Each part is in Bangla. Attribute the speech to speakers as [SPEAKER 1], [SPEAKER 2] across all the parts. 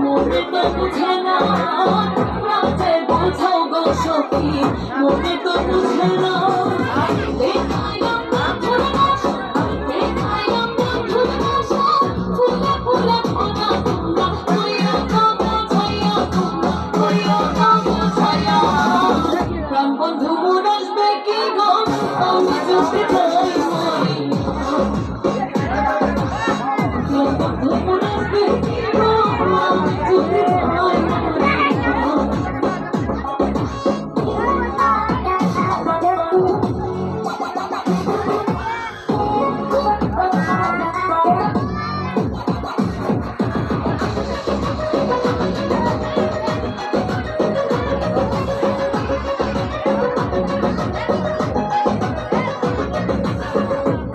[SPEAKER 1] মনে তো বুঝে না রাতে বোঝাও গো সখী মনে তো বুঝে না দেখাইলাম বন্ধুর ভাষা দেখাইলাম বন্ধুর ভাষা ফুলে ফুলে ফোনা তোমরা কইয়া গো বোঝাইয়া তোমরা কইয়া গো বোঝাইয়া প্রাণ বন্ধু মোর আসবে কি গো আমি যদি যাই মরি বন্ধু মোর আসবে কি গো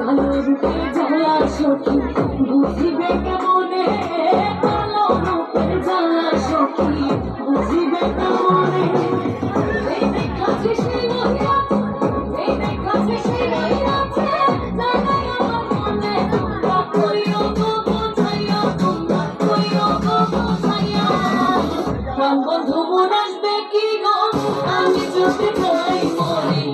[SPEAKER 1] আমি যদি যাই সখী বুঝিবে কেমনে কালো রূপের জ্বালা সখী বুঝিবে কেমনে এই দেখাছে সেই রহিয়াছে এই দেখাছে সেই রহিয়াছে জানাই আমার মনে তোমরা কইও গো বোঝাইয়া তোমরা কইও গো বোঝাইয়া প্রাণ বন্ধু মোর আসবে কি গো আমি যদি যাই মরি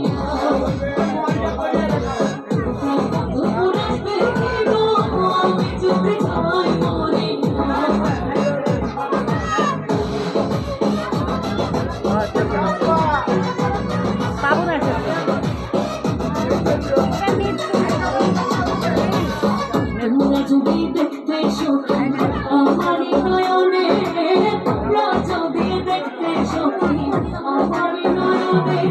[SPEAKER 1] যদি দেখতে সখী আমারই নয়নে যদি দেখতে সখী আমারই নয়নে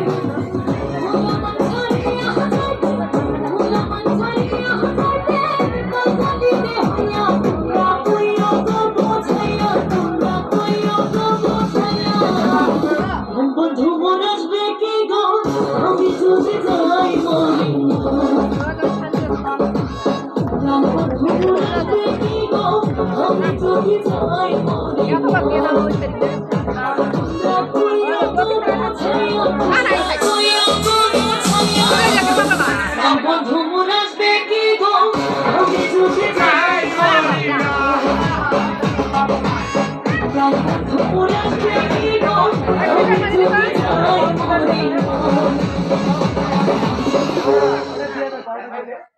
[SPEAKER 1] বন্ধু মোর আসবে কি গো আমি যদি যাই মরি বন্ধু মোর আসবে কি গো আমি যদি যাই মরি বন্ধু মোর আসবে কি গো আমি যদি যাই বন্ধু মোর আসবে কি গো আমি যদি যাই মরি